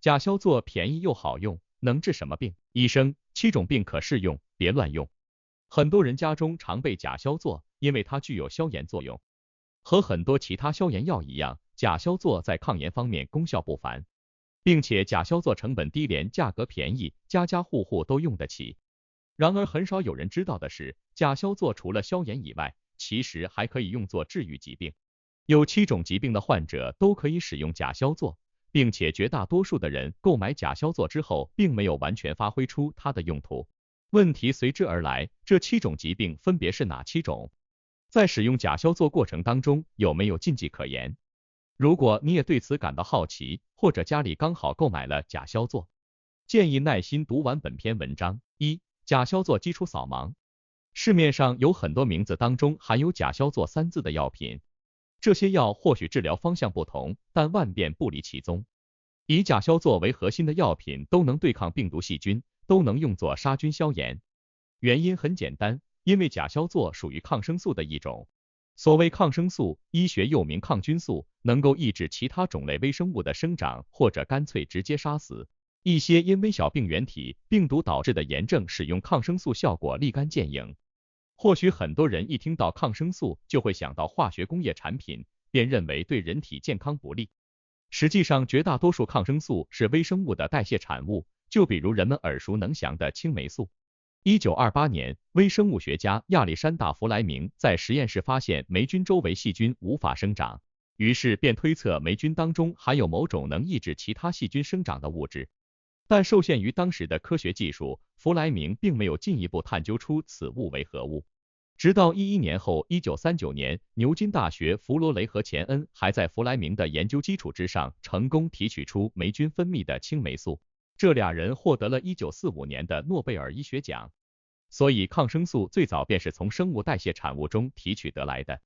甲硝唑便宜又好用，能治什么病？医生，7种病可适用，别乱用。很多人家中常备甲硝唑，因为它具有消炎作用。和很多其他消炎药一样，甲硝唑在抗炎方面功效不凡，并且甲硝唑成本低廉，价格便宜，家家户户都用得起。然而很少有人知道的是，甲硝唑除了消炎以外，其实还可以用作治愈疾病。有7种疾病的患者都可以使用甲硝唑，并且绝大多数的人购买甲硝唑之后，并没有完全发挥出它的用途。问题随之而来，这7种疾病分别是哪7种？在使用甲硝唑过程当中，有没有禁忌可言？如果你也对此感到好奇，或者家里刚好购买了甲硝唑，建议耐心读完本篇文章。1、甲硝唑基础扫盲。市面上有很多名字当中含有甲硝唑3字的药品，这些药或许治疗方向不同，但万变不离其宗。以甲硝唑为核心的药品都能对抗病毒细菌，都能用作杀菌消炎。原因很简单，因为甲硝唑属于抗生素的一种。所谓抗生素，医学又名抗菌素，能够抑制其他种类微生物的生长，或者干脆直接杀死一些因微小病原体、病毒导致的炎症，使用抗生素效果立竿见影。或许很多人一听到抗生素就会想到化学工业产品，便认为对人体健康不利。实际上，绝大多数抗生素是微生物的代谢产物，就比如人们耳熟能详的青霉素。1928年，微生物学家亚历山大·弗莱明在实验室发现霉菌周围细菌无法生长，于是便推测霉菌当中含有某种能抑制其他细菌生长的物质。但受限于当时的科学技术，弗莱明并没有进一步探究出此物为何物。直到11年后，1939年，牛津大学弗罗雷和钱恩还在弗莱明的研究基础之上，成功提取出霉菌分泌的青霉素。这俩人获得了1945年的诺贝尔医学奖。所以抗生素最早便是从生物代谢产物中提取得来的。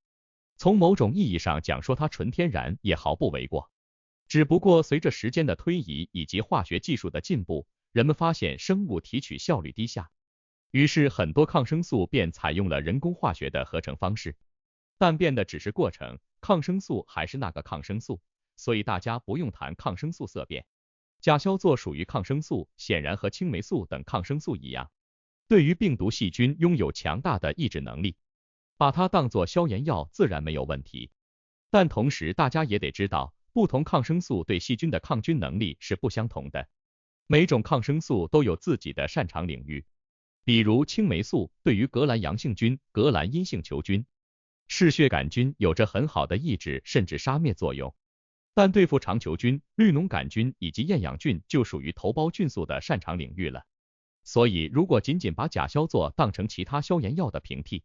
从某种意义上讲，说它纯天然也毫不为过。只不过随着时间的推移以及化学技术的进步，人们发现生物提取效率低下，于是很多抗生素便采用了人工化学的合成方式。但变的只是过程，抗生素还是那个抗生素，所以大家不用谈抗生素色变。甲硝唑属于抗生素，显然和青霉素等抗生素一样，对于病毒细菌拥有强大的抑制能力，把它当作消炎药自然没有问题。但同时大家也得知道，不同抗生素对细菌的抗菌能力是不相同的，每种抗生素都有自己的擅长领域。比如青霉素对于革兰阳性菌、革兰阴性球菌、嗜血杆菌有着很好的抑制甚至杀灭作用，但对付肠球菌、绿脓杆菌以及厌氧菌就属于头孢菌素的擅长领域了。所以如果仅仅把甲硝唑当成其他消炎药的平替，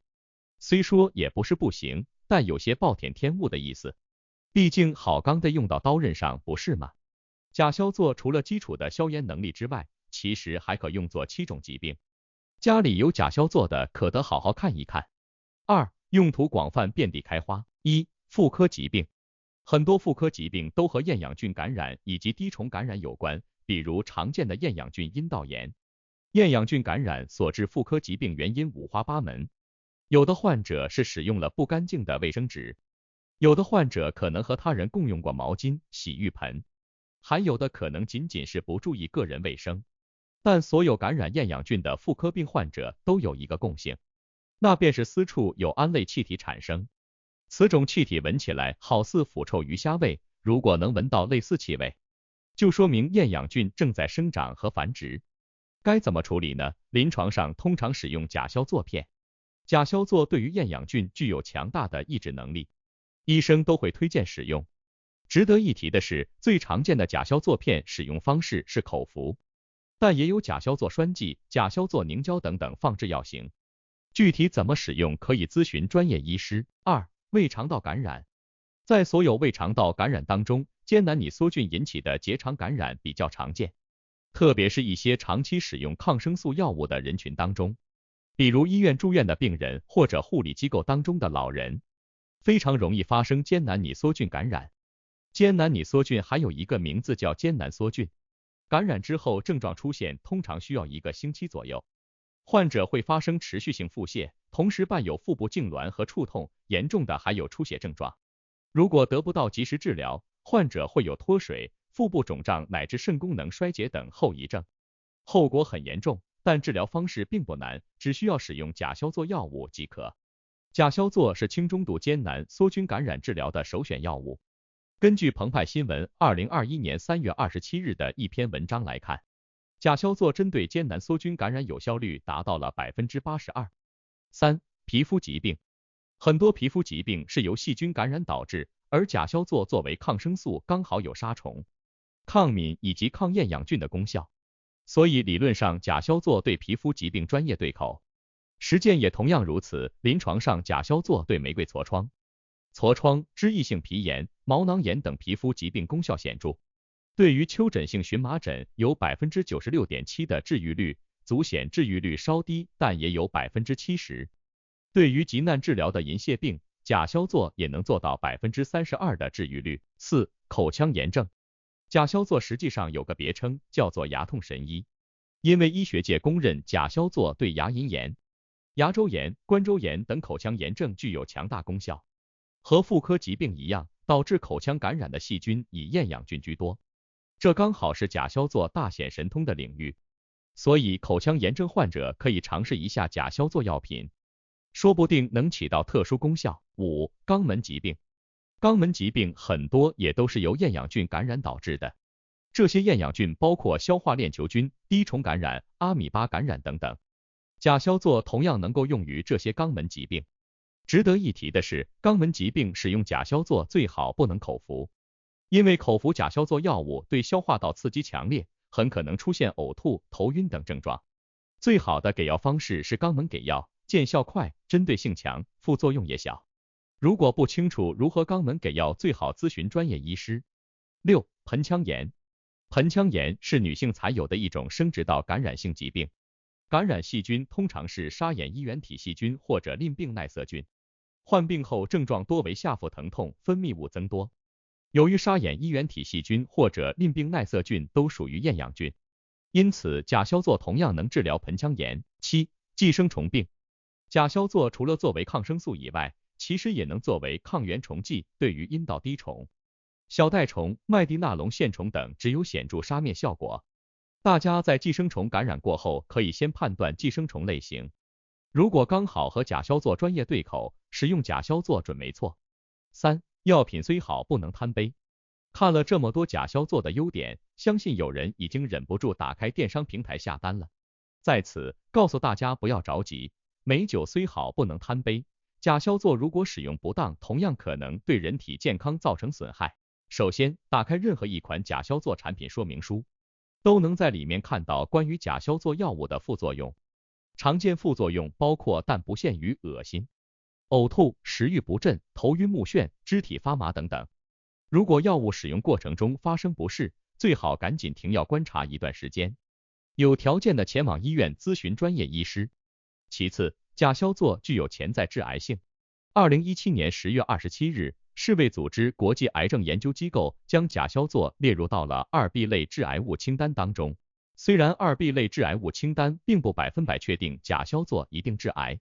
虽说也不是不行，但有些暴殄天物的意思。毕竟好钢得用到刀刃上，不是吗？甲硝唑除了基础的消炎能力之外，其实还可用作7种疾病。家里有甲硝唑的可得好好看一看。2、用途广泛，遍地开花。1、妇科疾病。很多妇科疾病都和厌氧菌感染以及滴虫感染有关，比如常见的厌氧菌阴道炎。厌氧菌感染所致妇科疾病原因五花八门，有的患者是使用了不干净的卫生纸，有的患者可能和他人共用过毛巾、洗浴盆，还有的可能仅仅是不注意个人卫生。但所有感染厌氧菌的妇科病患者都有一个共性，那便是私处有胺类气体产生。此种气体闻起来好似腐臭鱼虾味，如果能闻到类似气味，就说明厌氧菌正在生长和繁殖。该怎么处理呢？临床上通常使用甲硝唑片。甲硝唑对于厌氧菌具有强大的抑制能力，医生都会推荐使用。值得一提的是，最常见的甲硝唑片使用方式是口服，但也有甲硝唑栓剂、甲硝唑凝胶等等放置药型。具体怎么使用可以咨询专业医师。2、胃肠道感染。在所有胃肠道感染当中，艰难拟梭菌引起的结肠感染比较常见，特别是一些长期使用抗生素药物的人群当中，比如医院住院的病人或者护理机构当中的老人，非常容易发生艰难拟梭菌感染。艰难拟梭菌还有一个名字叫艰难梭菌，感染之后症状出现通常需要1个星期左右，患者会发生持续性腹泻，同时伴有腹部痉挛和触痛，严重的还有出血症状。如果得不到及时治疗，患者会有脱水、腹部肿胀乃至肾功能衰竭等后遗症，后果很严重，但治疗方式并不难，只需要使用甲硝唑药物即可。甲硝唑是轻中度艰难梭菌感染治疗的首选药物。根据澎湃新闻2021年3月27日的一篇文章来看，甲硝唑针对艰难梭菌感染有效率达到了82%。3. 皮肤疾病。很多皮肤疾病是由细菌感染导致，而甲硝唑作为抗生素刚好有杀虫、抗敏以及抗厌氧菌的功效，所以理论上甲硝唑对皮肤疾病专业对口。实践也同样如此，临床上甲硝唑对玫瑰痤疮、脂溢性皮炎、毛囊炎等皮肤疾病功效显著。对于丘疹性荨麻疹有 96.7% 的治愈率，足癣治愈率稍低，但也有 70%。对于急难治疗的银屑病，甲硝唑也能做到 32% 的治愈率。4. 口腔炎症。甲硝唑实际上有个别称，叫做牙痛神医，因为医学界公认甲硝唑对牙龈炎、牙周炎、关周炎等口腔炎症具有强大功效。和妇科疾病一样，导致口腔感染的细菌以厌氧菌居多，这刚好是甲硝唑大显神通的领域，所以口腔炎症患者可以尝试一下甲硝唑药品，说不定能起到特殊功效。5. 肛门疾病。肛门疾病很多也都是由厌氧菌感染导致的，这些厌氧菌包括消化链球菌、滴虫感染、阿米巴感染等等。甲硝唑同样能够用于这些肛门疾病。值得一提的是，肛门疾病使用甲硝唑最好不能口服，因为口服甲硝唑药物对消化道刺激强烈，很可能出现呕吐、头晕等症状。最好的给药方式是肛门给药，见效快，针对性强，副作用也小。如果不清楚如何肛门给药，最好咨询专业医师。6. 盆腔炎。盆腔炎是女性才有的一种生殖道感染性疾病，感染细菌通常是沙眼衣原体细菌或者淋病耐色菌，患病后症状多为下腹疼痛、分泌物增多。由于沙眼衣原体细菌或者淋病耐色菌都属于厌氧菌，因此甲硝唑同样能治疗盆腔炎。7. 寄生虫病。甲硝唑除了作为抗生素以外，其实也能作为抗原虫剂，对于阴道滴虫、小袋虫、麦地那龙线虫等只有显著杀灭效果。大家在寄生虫感染过后，可以先判断寄生虫类型，如果刚好和甲硝唑专业对口，使用甲硝唑准没错。3. 药品虽好不能贪杯。看了这么多甲硝唑的优点，相信有人已经忍不住打开电商平台下单了。在此告诉大家不要着急，美酒虽好不能贪杯，甲硝唑如果使用不当，同样可能对人体健康造成损害。首先，打开任何一款甲硝唑产品说明书，都能在里面看到关于甲硝唑药物的副作用。常见副作用包括但不限于恶心、呕吐、食欲不振、头晕目眩、肢体发麻等等。如果药物使用过程中发生不适，最好赶紧停药观察一段时间，有条件的前往医院咨询专业医师。其次，甲硝唑具有潜在致癌性。2017年10月27日，世卫组织国际癌症研究机构将甲硝唑列入到了2B 类致癌物清单当中。虽然2B 类致癌物清单并不100%确定甲硝唑一定致癌，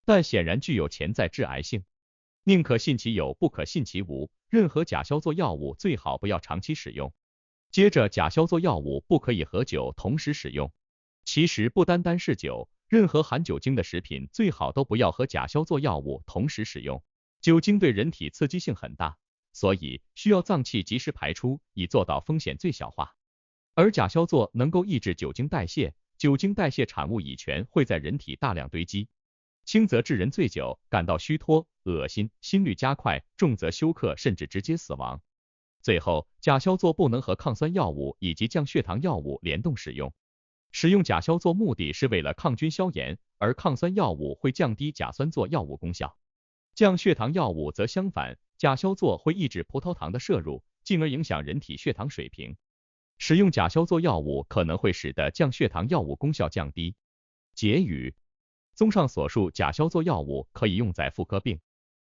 但显然具有潜在致癌性。宁可信其有，不可信其无，任何甲硝唑药物最好不要长期使用。接着，甲硝唑药物不可以和酒同时使用。其实不单单是酒，任何含酒精的食品最好都不要和甲硝唑药物同时使用。酒精对人体刺激性很大，所以需要脏器及时排出，以做到风险最小化。而甲硝唑能够抑制酒精代谢，酒精代谢产物乙醛会在人体大量堆积，轻则致人醉酒，感到虚脱、恶心、心率加快，重则休克甚至直接死亡。最后，甲硝唑不能和抗酸药物以及降血糖药物联动使用。使用甲硝唑目的是为了抗菌消炎，而抗酸药物会降低甲酸唑药物功效。降血糖药物则相反，甲硝唑会抑制葡萄糖的摄入，进而影响人体血糖水平。使用甲硝唑药物可能会使得降血糖药物功效降低。结语：综上所述，甲硝唑药物可以用在妇科病、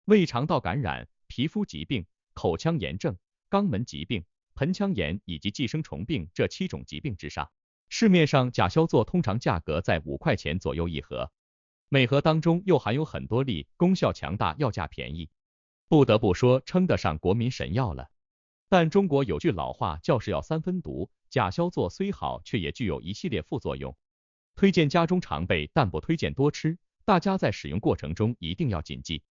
胃肠道感染、皮肤疾病、口腔炎症、肛门疾病、盆腔炎以及寄生虫病这7种疾病之上。市面上甲硝唑通常价格在5块钱左右一盒，每盒当中又含有很多粒，功效强大，药价便宜，不得不说称得上国民神药了。但中国有句老话叫是药三分毒，甲硝唑虽好，却也具有一系列副作用。推荐家中常备，但不推荐多吃，大家在使用过程中一定要谨记。